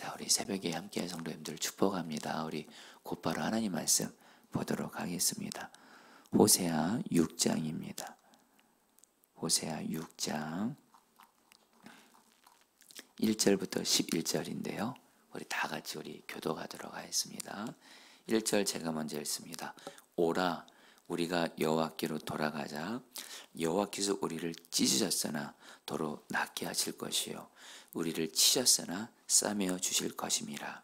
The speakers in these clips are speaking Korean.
자, 우리 새벽에 함께할 성도님들 축복합니다. 우리 곧바로 하나님 말씀 보도록 하겠습니다. 호세아 6장입니다. 호세아 6장 1절부터 11절인데요. 우리 다 같이 우리 교독하도록 하겠습니다. 1절 제가 먼저 읽습니다. 오라 우리가 여호와께로 돌아가자. 여호와께서 우리를 찢으셨으나 도로 낫게 하실 것이요 우리를 치셨으나 싸매어 주실 것임이라.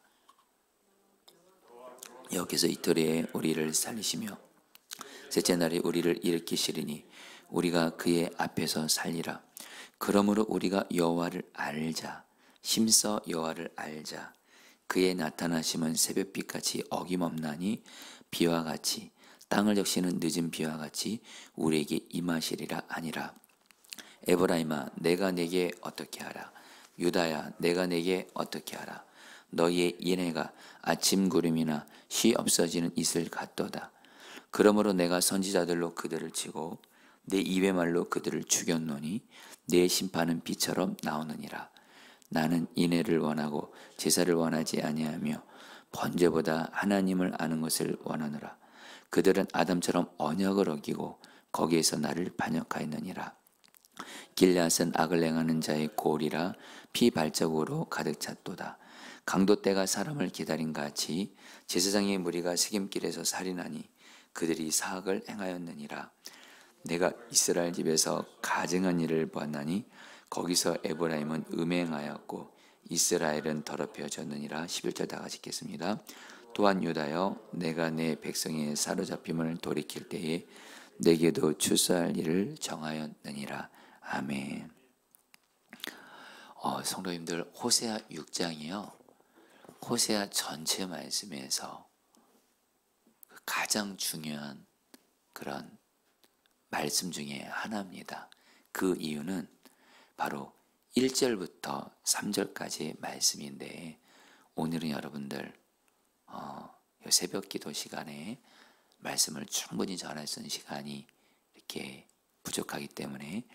여호와께서 이토리에 우리를 살리시며 셋째 날에 우리를 일으키시리니 우리가 그의 앞에서 살리라. 그러므로 우리가 여호와를 알자. 힘써 여호와를 알자. 그의 나타나심은 새벽빛같이 어김없나니 비와 같이 땅을 적시는 늦은 비와 같이 우리에게 임하시리라 아니라. 에브라임아 내가 내게 어떻게 하라. 유다야 내가 내게 어떻게 하라. 너희의 인애가 아침 구름이나 쉬 없어지는 이슬 같도다. 그러므로 내가 선지자들로 그들을 치고 내 입의 말로 그들을 죽였노니 내 심판은 비처럼 나오느니라. 나는 인애를 원하고 제사를 원하지 아니하며 번제보다 하나님을 아는 것을 원하노라. 그들은 아담처럼 언약을 어기고 거기에서 나를 반역하였느니라. 길앗은 악을 행하는 자의 골이라 피 발자국으로 가득 찼도다. 강도떼가 사람을 기다린 같이 제사장의 무리가 세겜길에서 살인하니 그들이 사악을 행하였느니라. 내가 이스라엘 집에서 가증한 일을 보았나니 거기서 에브라임은 음행하였고 이스라엘은 더럽혀졌느니라. 11절 다 같이 읽겠습니다. 또한 유다여 내가 내 백성의 사로잡힘을 돌이킬 때에 내게도 출소할 일을 정하였느니라. 아멘. 성도님들 호세아 6장이요. 호세아 전체 말씀에서 가장 중요한 그런 말씀 중에 하나입니다. 그 이유는 바로 1절부터 3절까지의 말씀인데 오늘은 여러분들 새벽 기도 시간에 말씀을 충분히 전할 수 있는 시간이 이렇게 부족하기 때문에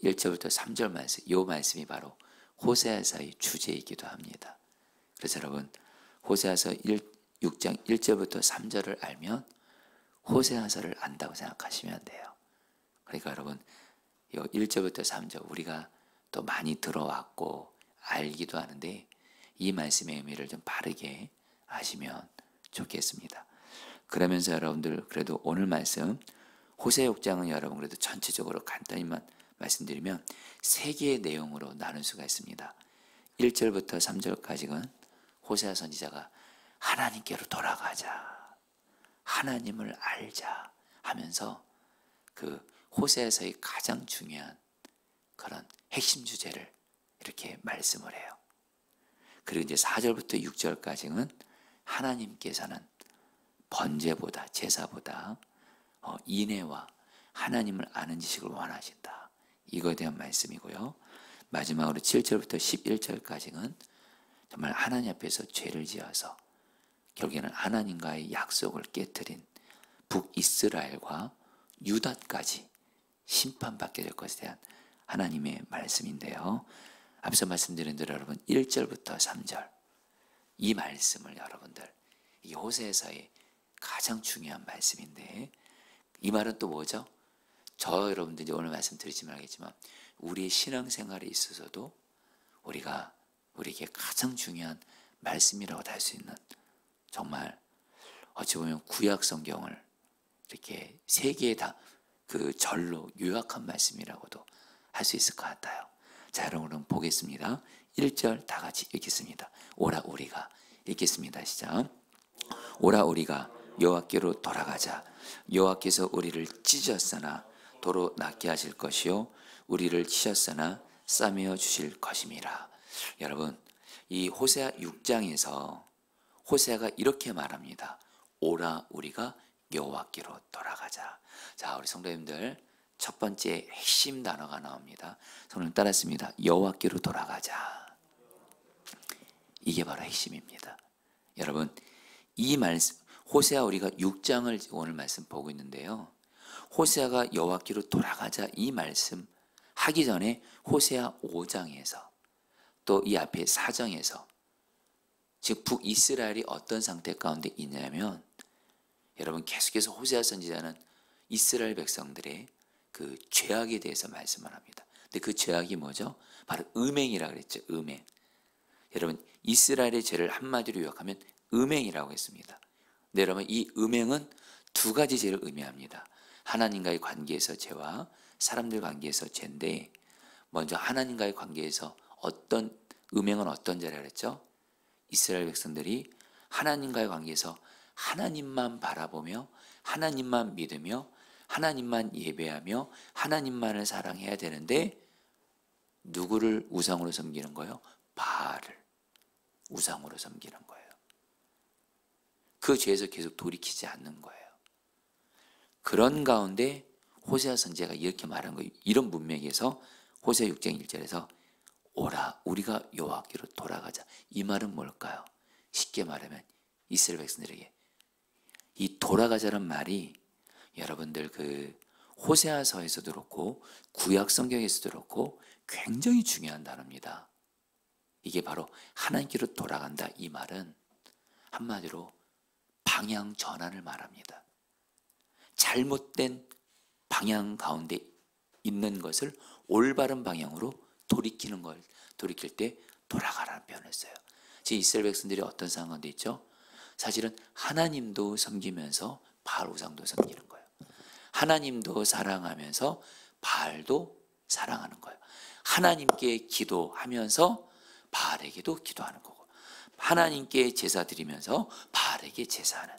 1절부터 3절 말씀, 이 말씀이 바로 호세아서의 주제이기도 합니다. 그래서 여러분 호세아서 6장 1절부터 3절을 알면 호세아서를 안다고 생각하시면 돼요. 그러니까 여러분 이 1절부터 3절 우리가 또 많이 들어왔고 알기도 하는데 이 말씀의 의미를 좀 바르게 아시면 좋겠습니다. 그러면서 여러분들 그래도 오늘 말씀 호세아 6장은 여러분 그래도 전체적으로 간단히만 말씀드리면 세 개의 내용으로 나눌 수가 있습니다. 1절부터 3절까지는 호세아 선지자가 하나님께로 돌아가자, 하나님을 알자 하면서 그 호세아서의 가장 중요한 그런 핵심 주제를 이렇게 말씀을 해요. 그리고 이제 4절부터 6절까지는 하나님께서는 번제보다 제사보다 인애와 하나님을 아는 지식을 원하신다. 이거에 대한 말씀이고요. 마지막으로 7절부터 11절까지는 정말 하나님 앞에서 죄를 지어서 결국에는 하나님과의 약속을 깨뜨린 북이스라엘과 유다까지 심판받게 될 것에 대한 하나님의 말씀인데요. 앞서 말씀드린 대로 여러분 1절부터 3절 이 말씀을 여러분들 이 호세아서의 가장 중요한 말씀인데 이 말은 또 뭐죠? 저 여러분들이 오늘 말씀드리지만 알겠지만 우리의 신앙생활에 있어서도 우리에게 가장 중요한 말씀이라고 할 수 있는 정말 어찌 보면 구약 성경을 이렇게 세 개의 다 그 절로 요약한 말씀이라고도 할 수 있을 것 같아요. 자, 여러분 보겠습니다. 1절 다 같이 읽겠습니다. 오라 우리가 읽겠습니다. 시작. 오라 우리가 여호와께로 돌아가자. 여호와께서 우리를 찢으셨으나 도로 낫게 하실 것이요 우리를 치셨으나 싸매어 주실 것임이라. 여러분 이 호세아 6장에서 호세아가 이렇게 말합니다. 오라 우리가 여호와께로 돌아가자. 자, 우리 성도님들 첫 번째 핵심 단어가 나옵니다. 성도님 따랐습니다. 여호와께로 돌아가자. 이게 바로 핵심입니다. 여러분 이 말씀 호세아 우리가 6장을 오늘 말씀 보고 있는데요. 호세아가 여호와께로 돌아가자 이 말씀 하기 전에 호세아 5장에서 또 이 앞에 4장에서 지금 북이스라엘이 어떤 상태 가운데 있냐면, 여러분 계속해서 호세아 선지자는 이스라엘 백성들의 그 죄악에 대해서 말씀을 합니다. 근데 그 죄악이 뭐죠? 바로 음행이라고 그랬죠. 음행. 여러분 이스라엘의 죄를 한마디로 요약하면 음행이라고 했습니다. 근데 여러분 이 음행은 두 가지 죄를 의미합니다. 하나님과의 관계에서 죄와 사람들 관계에서 죄인데, 먼저 하나님과의 관계에서 어떤 음행은 어떤 죄라 그랬죠? 이스라엘 백성들이 하나님과의 관계에서 하나님만 바라보며 하나님만 믿으며 하나님만 예배하며 하나님만을 사랑해야 되는데, 누구를 우상으로 섬기는 거예요? 바알을 우상으로 섬기는 거예요. 그 죄에서 계속 돌이키지 않는 거예요. 그런 가운데 호세아 선지자가 이렇게 말한 거예요. 이런 문맥에서 호세아 6장 1절에서 오라 우리가 여호와께로 돌아가자. 이 말은 뭘까요? 쉽게 말하면 이스라엘 백성들에게 이 돌아가자는 말이, 여러분들 그 호세아서에서도 그렇고 구약 성경에서도 그렇고 굉장히 중요한 단어입니다. 이게 바로 하나님께로 돌아간다. 이 말은 한마디로 방향 전환을 말합니다. 잘못된 방향 가운데 있는 것을 올바른 방향으로 돌이킬 때 돌아가라는 표현을 써요. 지금 이스라엘 백성들이 어떤 상황 가운데 있죠? 사실은 하나님도 섬기면서 바알 우상도 섬기는 거예요. 하나님도 사랑하면서 바알도 사랑하는 거예요. 하나님께 기도하면서 바알에게도 기도하는 거고, 하나님께 제사 드리면서 바알에게 제사하는,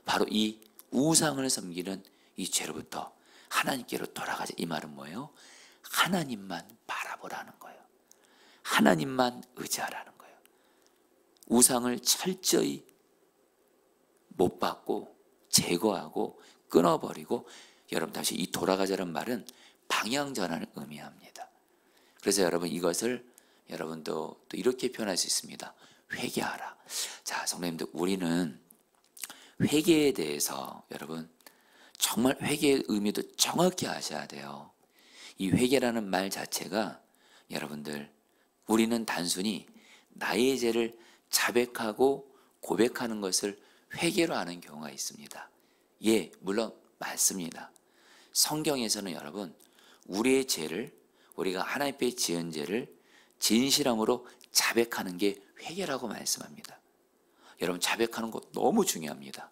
바로 이 우상을 섬기는 이 죄로부터 하나님께로 돌아가자. 이 말은 뭐예요? 하나님만 바라보라는 거예요. 하나님만 의지하라는 거예요. 우상을 철저히 못 받고 제거하고 끊어버리고, 여러분 다시 이 돌아가자는 말은 방향 전환을 의미합니다. 그래서 여러분 이것을 여러분도 또 이렇게 표현할 수 있습니다. 회개하라. 자, 성도님들, 우리는 회개에 대해서 여러분 정말 회개의 의미도 정확히 아셔야 돼요. 이 회개라는 말 자체가, 여러분들 우리는 단순히 나의 죄를 자백하고 고백하는 것을 회개로 하는 경우가 있습니다. 예, 물론 맞습니다. 성경에서는 여러분 우리의 죄를, 우리가 하나님 앞에 지은 죄를 진실함으로 자백하는 게 회개라고 말씀합니다. 여러분 자백하는 거 너무 중요합니다.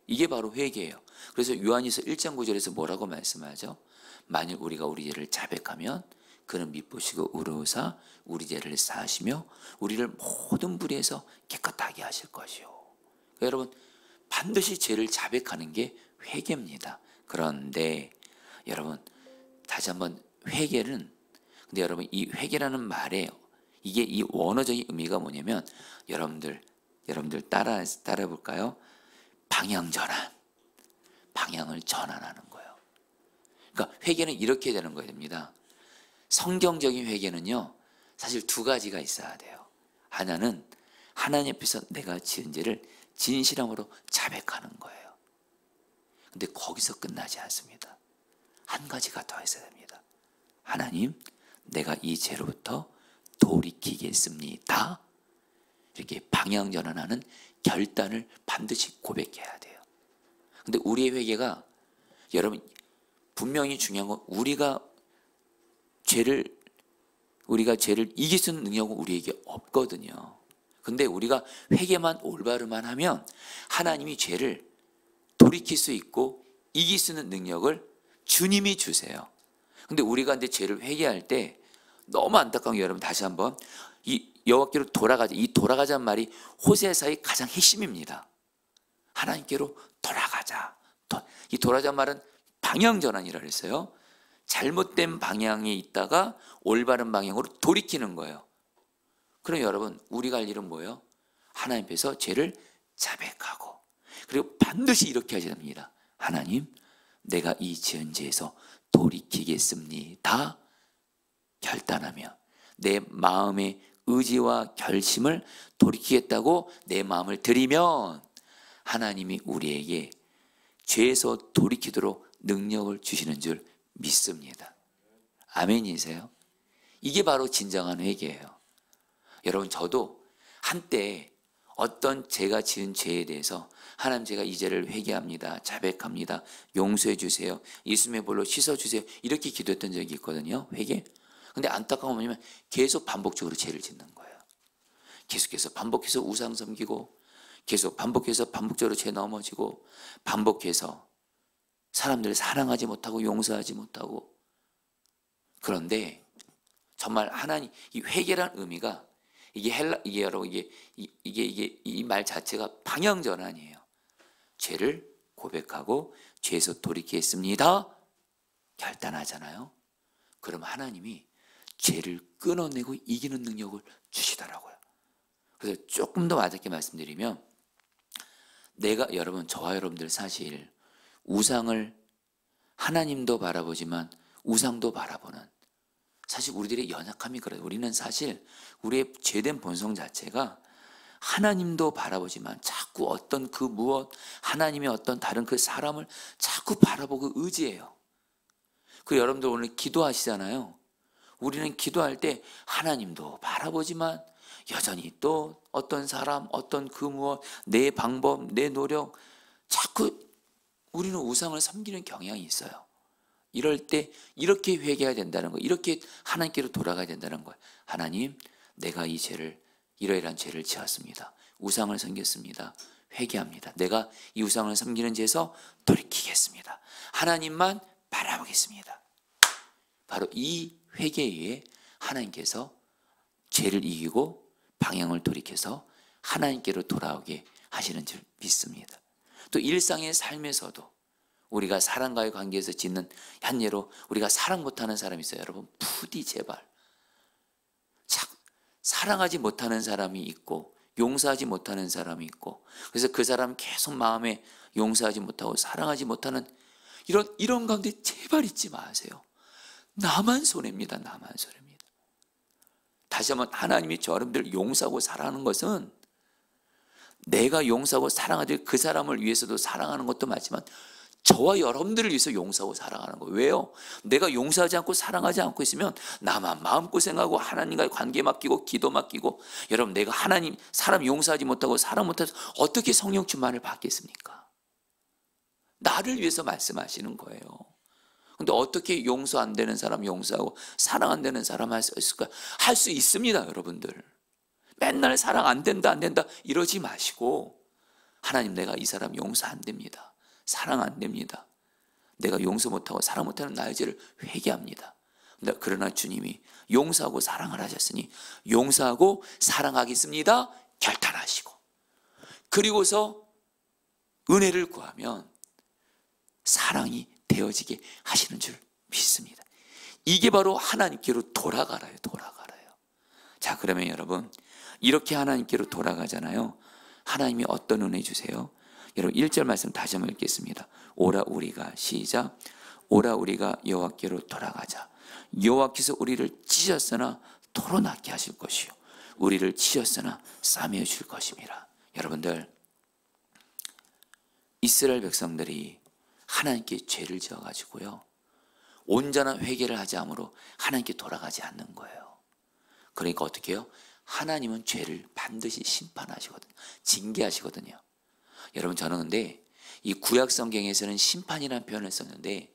이게 바로 회개예요. 그래서 요한일서 1장 9절에서 뭐라고 말씀하죠? 만일 우리가 우리 죄를 자백하면 그는 미쁘시고 의로우사 우리 죄를 사하시며 우리를 모든 불의에서 깨끗하게 하실 것이요. 그러니까 여러분 반드시 죄를 자백하는 게 회개입니다. 그런데 여러분 다시 한번 회개는, 근데 여러분 이 회개라는 말에 이게 이 원어적인 의미가 뭐냐면, 여러분들 따라 볼까요? 방향 전환, 방향을 전환하는 거예요. 그러니까 회개는 이렇게 되는 거야 됩니다. 성경적인 회개는요 사실 두 가지가 있어야 돼요. 하나는 하나님 앞에서 내가 지은 죄를 진실함으로 자백하는 거예요. 근데 거기서 끝나지 않습니다. 한 가지가 더 있어야 됩니다. 하나님, 내가 이 죄로부터 돌이키겠습니다. 이렇게 방향 전환하는 결단을 반드시 고백해야 돼요. 근데 우리의 회개가, 여러분 분명히 중요한 건 우리가 죄를 이길 수 있는 능력은 우리에게 없거든요. 근데 우리가 회개만 올바르만 하면 하나님이 죄를 돌이킬 수 있고 이길 수 있는 능력을 주님이 주세요. 근데 우리가 근데 죄를 회개할 때 너무 안타까운 게, 여러분 다시 한번 이 여호와께로 돌아가자, 이 돌아가자는 말이 호세아서의 가장 핵심입니다. 하나님께로 돌아가자. 이 돌아가자는 말은 방향 전환이라 그랬어요. 잘못된 방향에 있다가 올바른 방향으로 돌이키는 거예요. 그럼 여러분 우리가 할 일은 뭐예요? 하나님 앞에서 죄를 자백하고, 그리고 반드시 이렇게 하셔야 됩니다. 하나님, 내가 이 지은 죄에서 돌이키겠습니다. 결단하며 내 마음의 의지와 결심을 돌이키겠다고 내 마음을 드리면 하나님이 우리에게 죄에서 돌이키도록 능력을 주시는 줄 믿습니다. 아멘이세요? 이게 바로 진정한 회개예요. 여러분 저도 한때 어떤 제가 지은 죄에 대해서 하나님 제가 이 죄를 회개합니다. 자백합니다. 용서해 주세요. 예수님의 볼로 씻어 주세요. 이렇게 기도했던 적이 있거든요. 회개. 근데 안타까운 건 뭐냐면 계속 반복적으로 죄를 짓는 거예요. 계속해서 반복해서 우상 섬기고 계속 반복해서 반복적으로 죄 넘어지고 반복해서 사람들을 사랑하지 못하고 용서하지 못하고. 그런데 정말 하나님 이 회개란 의미가 이게 여러분 이 말 자체가 방향전환이에요. 죄를 고백하고 죄에서 돌이키겠습니다. 결단하잖아요. 그럼 하나님이 죄를 끊어내고 이기는 능력을 주시더라고요. 그래서 조금 더 와닿게 말씀드리면 여러분 저와 여러분들 사실 우상을 하나님도 바라보지만 우상도 바라보는 사실 우리들의 연약함이 그래요. 우리는 사실 우리의 죄된 본성 자체가 하나님도 바라보지만 자꾸 어떤 그 무엇 하나님의 어떤 다른 그 사람을 자꾸 바라보고 의지해요. 그 여러분들 오늘 기도하시잖아요. 우리는 기도할 때 하나님도 바라보지만 여전히 또 어떤 사람 어떤 그 무엇 내 방법 내 노력 자꾸 우리는 우상을 섬기는 경향이 있어요. 이럴 때 이렇게 회개해야 된다는 거예요. 이렇게 하나님께로 돌아가야 된다는 거예요. 하나님 내가 이 죄를 이러이러한 죄를 지었습니다. 우상을 섬겼습니다. 회개합니다. 내가 이 우상을 섬기는 죄에서 돌이키겠습니다. 하나님만 바라보겠습니다. 바로 이 회개에 하나님께서 죄를 이기고 방향을 돌이켜서 하나님께로 돌아오게 하시는 줄 믿습니다. 또 일상의 삶에서도 우리가 사람과의 관계에서 짓는 한 예로 우리가 사랑 못하는 사람이 있어요. 여러분 부디 제발 사랑하지 못하는 사람이 있고 용서하지 못하는 사람이 있고 그래서 그 사람 계속 마음에 용서하지 못하고 사랑하지 못하는 이런 가운데 제발 잊지 마세요. 나만 손해입니다. 나만 손해입니다. 다시 한번 하나님이 저 여러분들 용서하고 사랑하는 것은 내가 용서하고 사랑하듯 그 사람을 위해서도 사랑하는 것도 맞지만 저와 여러분들을 위해서 용서하고 사랑하는 거예요. 왜요? 내가 용서하지 않고 사랑하지 않고 있으면 나만 마음고생하고 하나님과의 관계 맡기고 기도 맡기고 여러분 내가 하나님 사람 용서하지 못하고 사랑 못해서 어떻게 성령 충만을 받겠습니까? 나를 위해서 말씀하시는 거예요. 근데 어떻게 용서 안 되는 사람 용서하고 사랑 안 되는 사람 할 수 있을까? 할 수 있습니다. 여러분들 맨날 사랑 안 된다 이러지 마시고 하나님 내가 이 사람 용서 안 됩니다. 사랑 안 됩니다. 내가 용서 못하고 사랑 못하는 나의 죄를 회개합니다. 그러나 주님이 용서하고 사랑을 하셨으니 용서하고 사랑하겠습니다 결단하시고 그리고서 은혜를 구하면 사랑이 되어지게 하시는 줄 믿습니다. 이게 바로 하나님께로 돌아가라요. 자 그러면 여러분 이렇게 하나님께로 돌아가잖아요. 하나님이 어떤 은혜 주세요? 여러분 1절 말씀 다시 한번 읽겠습니다. 오라 우리가 시작 오라 우리가 여호와께로 돌아가자. 여호와께서 우리를 찢었으나 토로나게 하실 것이요 우리를 찢었으나 싸매어 줄 것임이라. 여러분들 이스라엘 백성들이 하나님께 죄를 지어가지고요 온전한 회개를 하지 않으므로 하나님께 돌아가지 않는 거예요. 그러니까 어떻게 해요? 하나님은 죄를 반드시 심판하시거든요. 징계하시거든요. 여러분 저는 근데 이 구약 성경에서는 심판이라는 표현을 썼는데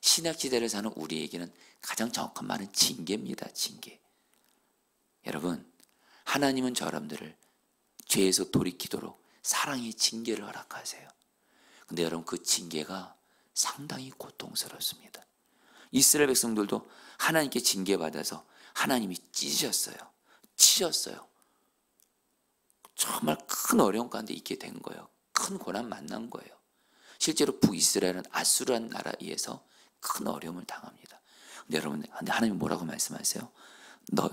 신약시대를 사는 우리에게는 가장 정확한 말은 징계입니다. 징계. 여러분 하나님은 저 여러분들을 죄에서 돌이키도록 사랑의 징계를 허락하세요. 근데 여러분 그 징계가 상당히 고통스럽습니다. 이스라엘 백성들도 하나님께 징계받아서 하나님이 찢으셨어요. 치셨어요. 정말 큰 어려움 가운데 있게 된 거예요. 큰 고난 만난 거예요. 실제로 북이스라엘은 아수르한 나라에 의해서 큰 어려움을 당합니다. 근데 여러분 하나님이 뭐라고 말씀하세요? 너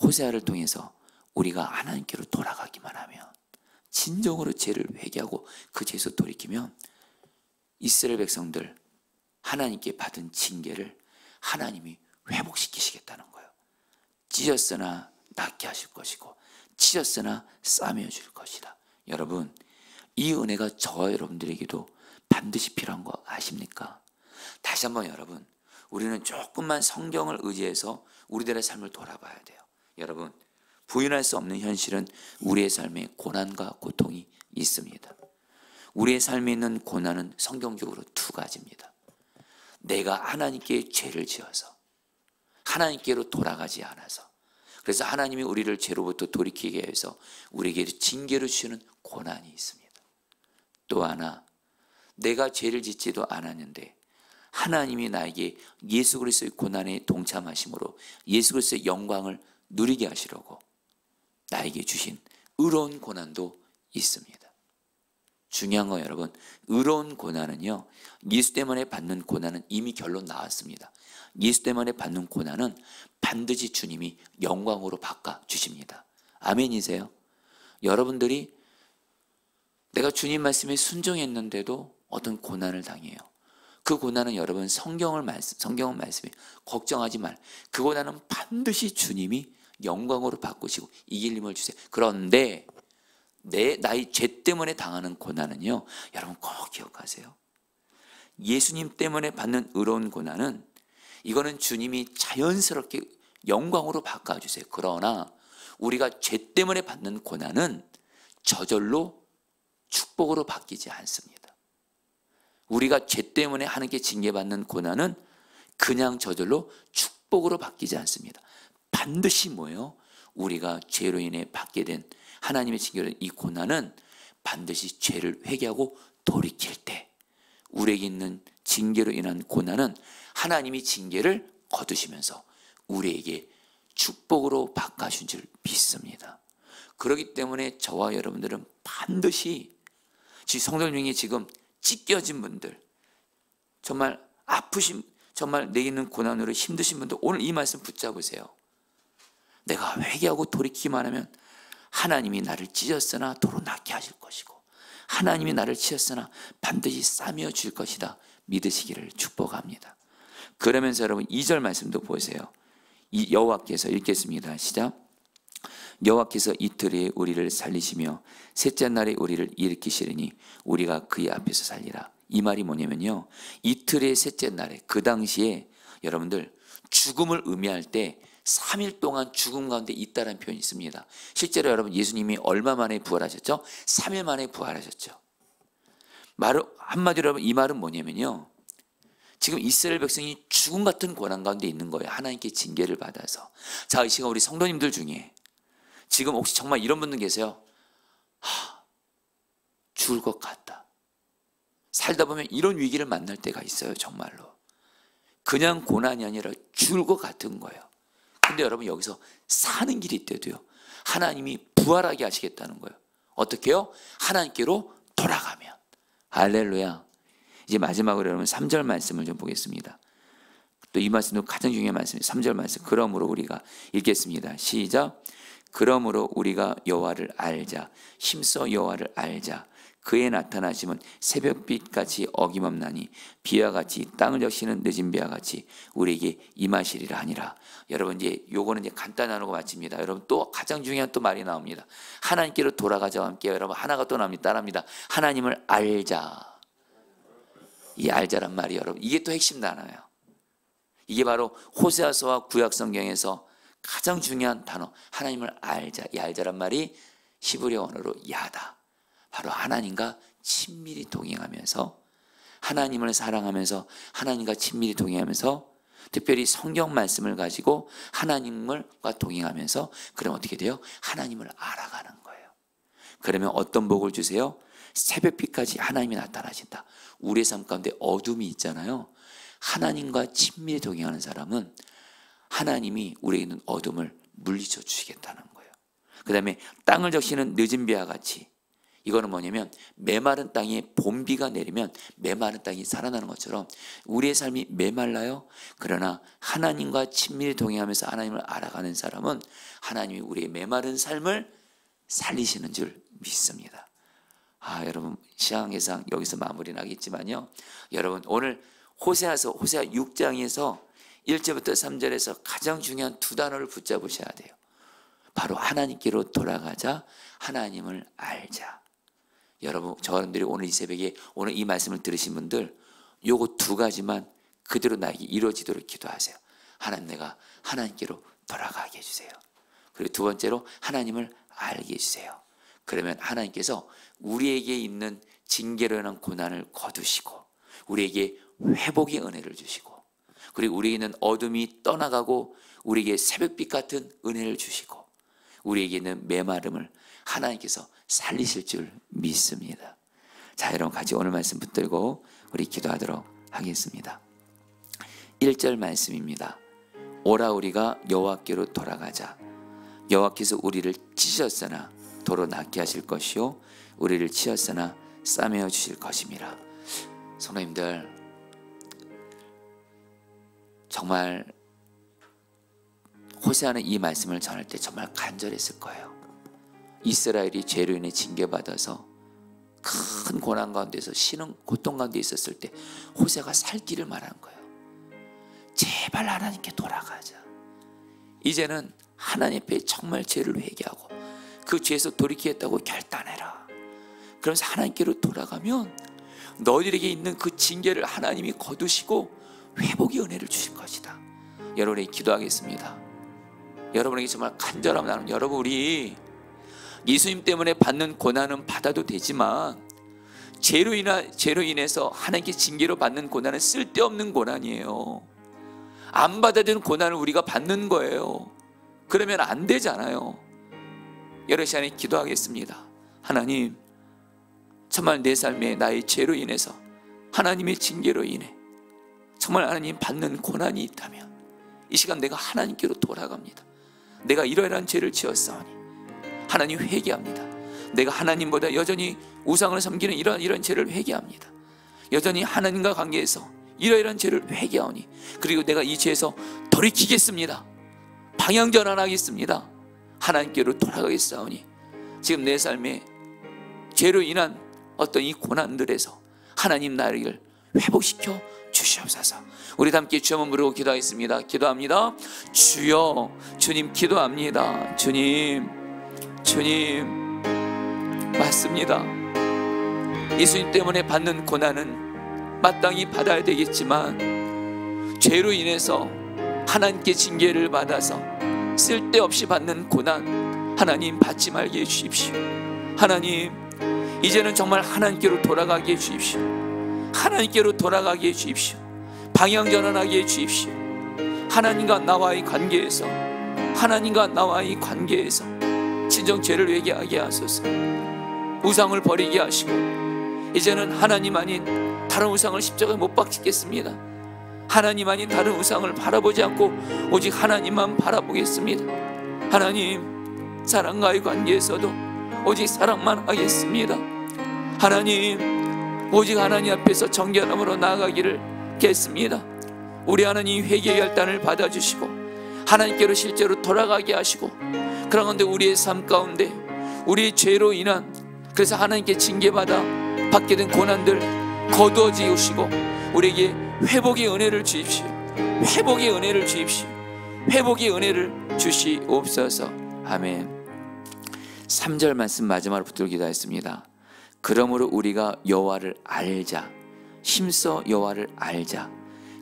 호세아를 통해서 우리가 하나님께로 돌아가기만 하면 진정으로 죄를 회개하고 그 죄에서 돌이키면 이스라엘 백성들 하나님께 받은 징계를 하나님이 회복시키시겠다는 거예요. 찢었으나 낫게 하실 것이고 찢었으나 싸매어 줄 것이다. 여러분 이 은혜가 저와 여러분들에게도 반드시 필요한 거 아십니까? 다시 한번 여러분 우리는 조금만 성경을 의지해서 우리들의 삶을 돌아봐야 돼요. 여러분 부인할 수 없는 현실은 우리의 삶에 고난과 고통이 있습니다. 우리의 삶에 있는 고난은 성경적으로 두 가지입니다. 내가 하나님께 죄를 지어서 하나님께로 돌아가지 않아서, 그래서 하나님이 우리를 죄로부터 돌이키게 해서 우리에게 징계를 주시는 고난이 있습니다. 또 하나, 내가 죄를 짓지도 않았는데 하나님이 나에게 예수 그리스도의 고난에 동참하심으로 예수 그리스도의 영광을 누리게 하시려고 나에게 주신 의로운 고난도 있습니다. 중요한 건 여러분, 의로운 고난은요, 예수 때문에 받는 고난은 이미 결론 나왔습니다. 예수 때문에 받는 고난은 반드시 주님이 영광으로 바꿔주십니다. 아멘이세요? 여러분들이 내가 주님 말씀에 순종했는데도 어떤 고난을 당해요. 그 고난은 여러분 성경은 말씀해, 걱정하지 말. 그 고난은 반드시 주님이 영광으로 바꾸시고 이길 힘을 주세요. 그런데 나의 죄 때문에 당하는 고난은요, 여러분 꼭 기억하세요. 예수님 때문에 받는 의로운 고난은 이거는 주님이 자연스럽게 영광으로 바꿔주세요. 그러나 우리가 죄 때문에 받는 고난은 저절로 축복으로 바뀌지 않습니다. 우리가 죄 때문에 하나님께 징계받는 고난은 그냥 저절로 축복으로 바뀌지 않습니다. 반드시 뭐예요? 우리가 죄로 인해 받게 된 하나님의 징계로 이 고난은 반드시 죄를 회개하고 돌이킬 때 우리에게 있는 징계로 인한 고난은 하나님이 징계를 거두시면서 우리에게 축복으로 바꿔주신 줄 믿습니다. 그렇기 때문에 저와 여러분들은 반드시 성도님 중에 지금 찢겨진 분들, 정말 아프신, 정말 내게 있는 고난으로 힘드신 분들, 오늘 이 말씀 붙잡으세요. 내가 회개하고 돌이키기만 하면 하나님이 나를 찢었으나 도로 낫게 하실 것이고 하나님이 나를 치었으나 반드시 싸매어 줄 것이다 믿으시기를 축복합니다. 그러면서 여러분 2절 말씀도 보세요. 이 여호와께서, 읽겠습니다. 시작. 여호와께서 이틀에 우리를 살리시며 셋째 날에 우리를 일으키시리니 우리가 그의 앞에서 살리라. 이 말이 뭐냐면요, 이틀의 셋째 날에, 그 당시에 여러분들 죽음을 의미할 때 3일 동안 죽음 가운데 있다라는 표현이 있습니다. 실제로 여러분 예수님이 얼마 만에 부활하셨죠? 3일 만에 부활하셨죠. 한마디로 여러분 이 말은 뭐냐면요, 지금 이스라엘 백성이 죽음 같은 고난 가운데 있는 거예요. 하나님께 징계를 받아서. 자, 이 시간 우리 성도님들 중에 지금 혹시 정말 이런 분들 계세요? 죽을 것 같다. 살다 보면 이런 위기를 만날 때가 있어요. 정말로. 그냥 고난이 아니라 죽을 것 같은 거예요. 근데 여러분 여기서 사는 길이 있대도요, 하나님이 부활하게 하시겠다는 거예요. 어떻게 해요? 하나님께로 돌아가면. 할렐루야. 이제 마지막으로 여러분 3절 말씀을 좀 보겠습니다. 또 이 말씀도 가장 중요한 말씀이에요. 3절 말씀. 그러므로 우리가, 읽겠습니다. 시작. 그러므로 우리가 여호와를 알자. 힘써 여호와를 알자. 그의 나타나심은 새벽빛같이 어김없나니 비와 같이 땅을 적시는 늦은 비와 같이 우리에게 임하시리라 하니라. 여러분 이제 요거는 이제 간단한 거 마칩니다. 여러분 또 가장 중요한 또 말이 나옵니다. 하나님께로 돌아가자와 함께 여러분 하나가 또 나옵니다. 따라합니다. 하나님을 알자. 이 알자란 말이 여러분 이게 또 핵심 단어예요. 이게 바로 호세아서와 구약성경에서 가장 중요한 단어, 하나님을 알자. 이 알자란 말이 히브리어 언어로 야다. 바로 하나님과 친밀히 동행하면서, 하나님을 사랑하면서 하나님과 친밀히 동행하면서, 특별히 성경 말씀을 가지고 하나님과 동행하면서, 그럼 어떻게 돼요? 하나님을 알아가는 거예요. 그러면 어떤 복을 주세요? 새벽빛까지 하나님이 나타나신다. 우리의 삶 가운데 어둠이 있잖아요. 하나님과 친밀히 동행하는 사람은 하나님이 우리에게 있는 어둠을 물리쳐 주시겠다는 거예요. 그 다음에 땅을 적시는 늦은 비와 같이, 이거는 뭐냐면 메마른 땅에 봄비가 내리면 메마른 땅이 살아나는 것처럼 우리의 삶이 메말라요. 그러나 하나님과 친밀히 동행하면서 하나님을 알아가는 사람은 하나님이 우리의 메마른 삶을 살리시는 줄 믿습니다. 여러분 시간 예상 여기서 마무리 나겠지만요, 여러분 오늘 호세아 6장에서 1절부터 3절에서 가장 중요한 두 단어를 붙잡으셔야 돼요. 바로 하나님께로 돌아가자, 하나님을 알자. 여러분 저분들이 오늘 이 새벽에 오늘 이 말씀을 들으신 분들 요거 두 가지만 그대로 나에게 이루어지도록 기도하세요. 하나님, 내가 하나님께로 돌아가게 해주세요. 그리고 두 번째로 하나님을 알게 해주세요. 그러면 하나님께서 우리에게 있는 징계로 인한 고난을 거두시고 우리에게 회복의 은혜를 주시고 그리고 우리에게 있는 어둠이 떠나가고 우리에게 새벽빛 같은 은혜를 주시고 우리에게 있는 메마름을 하나님께서 살리실 줄 믿습니다. 자, 여러분 같이 오늘 말씀 붙들고 우리 기도하도록 하겠습니다. 1절 말씀입니다. 오라 우리가 여호와께로 돌아가자. 여호와께서 우리를 찢으셨으나 도로 낫게 하실 것이요 우리를 치었으나 싸매어 주실 것임이라. 성도님들, 정말 호세아는 이 말씀을 전할 때 정말 간절했을 거예요. 이스라엘이 죄로 인해 징계받아서 큰 고난 가운데서 신은 고통 가운데 있었을 때 호세아가 살 길을 말한 거예요. 제발 하나님께 돌아가자. 이제는 하나님 앞에 정말 죄를 회개하고 그 죄에서 돌이키겠다고 결단해라. 그러면서 하나님께로 돌아가면 너희들에게 있는 그 징계를 하나님이 거두시고 회복의 은혜를 주실 것이다. 여러분에게 기도하겠습니다. 여러분에게 정말 간절하면 나는 여러분 우리 예수님 때문에 받는 고난은 받아도 되지만 죄로 인해서 하나님께 징계로 받는 고난은 쓸데없는 고난이에요. 안 받아야 되는 고난을 우리가 받는 거예요. 그러면 안 되잖아요. 여러 시간에 기도하겠습니다. 하나님, 정말 내 삶에 나의 죄로 인해서 하나님의 징계로 인해 정말 하나님 받는 고난이 있다면 이 시간 내가 하나님께로 돌아갑니다. 내가 이러이러한 죄를 지었사오니 하나님 회개합니다. 내가 하나님보다 여전히 우상을 섬기는 이런 죄를 회개합니다. 여전히 하나님과 관계에서 이러이러한 죄를 회개하오니 그리고 내가 이 죄에서 돌이키겠습니다. 방향 전환하겠습니다. 하나님께로 돌아가겠사오니 지금 내 삶에 죄로 인한 어떤 이 고난들에서 하나님 나를 회복시켜 주시옵소서. 우리 함께 주여 한번 부르고 기도하겠습니다. 기도합니다. 주여, 주님 기도합니다. 주님 맞습니다. 예수님 때문에 받는 고난은 마땅히 받아야 되겠지만 죄로 인해서 하나님께 징계를 받아서 쓸데없이 받는 고난 하나님 받지 말게 해주십시오. 하나님, 이제는 정말 하나님께로 돌아가게 해주십시오. 하나님께로 돌아가게 해주십시오. 방향 전환하게 해주십시오. 하나님과 나와의 관계에서 진정 죄를 회개하게 하소서. 우상을 버리게 하시고 이제는 하나님 아닌 다른 우상을 십자가에 못 박히겠습니다. 하나님 아닌 다른 우상을 바라보지 않고 오직 하나님만 바라보겠습니다. 하나님, 사랑과의 관계에서도 오직 사랑만 하겠습니다. 하나님, 오직 하나님 앞에서 정결함으로 나아가기를 우리 하나님 회개의 결단을 받아주시고 하나님께로 실제로 돌아가게 하시고 그런 가운데 우리의 삶 가운데 우리의 죄로 인한 그래서 하나님께 징계받아 받게 된 고난들 거두어 지우시고 우리에게 회복의 은혜를 주십시오. 회복의 은혜를 주십시오. 회복의 은혜를 주시옵소서. 아멘. 3절 말씀 마지막으로 붙들고 기도했습니다. 그러므로 우리가 여호와를 알자. 힘써 여호와를 알자.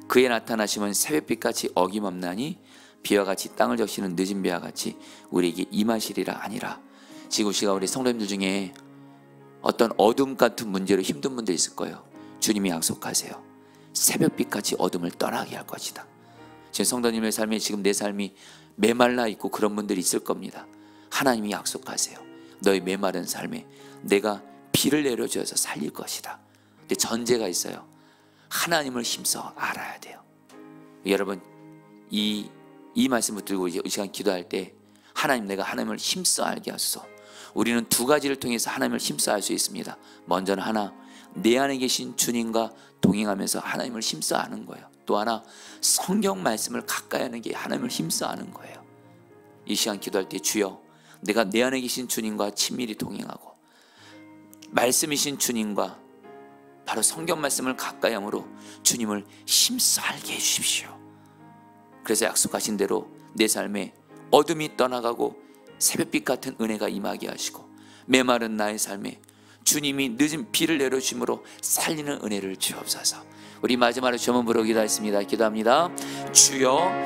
그의 나타나심은 새벽빛같이 어김없나니 비와 같이 땅을 적시는 늦은 비와 같이 우리에게 임하시리라 아니라. 지금 시간 우리 성도님들 중에 어떤 어둠 같은 문제로 힘든 분들 있을 거예요. 주님이 약속하세요. 새벽빛같이 어둠을 떠나게 할 것이다. 지금 성도님의 삶에 지금 내 삶이 메말라 있고 그런 분들이 있을 겁니다. 하나님이 약속하세요. 너희 메마른 삶에 내가 비를 내려주어서 살릴 것이다. 근데 전제가 있어요. 하나님을 힘써 알아야 돼요. 여러분 이 말씀을 들고 이 시간 기도할 때 하나님, 내가 하나님을 힘써 알게 하소서. 우리는 두 가지를 통해서 하나님을 힘써 알 수 있습니다. 먼저는 하나, 내 안에 계신 주님과 동행하면서 하나님을 힘써 아는 거예요. 또 하나, 성경 말씀을 가까이 하는 게 하나님을 힘써 아는 거예요. 이 시간 기도할 때 주여, 내가 내 안에 계신 주님과 친밀히 동행하고 말씀이신 주님과 바로 성경 말씀을 가까이 함으로 주님을 힘써 알게 해주십시오. 그래서 약속하신 대로 내 삶에 어둠이 떠나가고 새벽빛 같은 은혜가 임하게 하시고 메마른 나의 삶에 주님이 늦은 비를 내려주심으로 살리는 은혜를 주옵소서. 우리 마지막으로 주여 부르고 기도하겠습니다. 기도합니다. 주여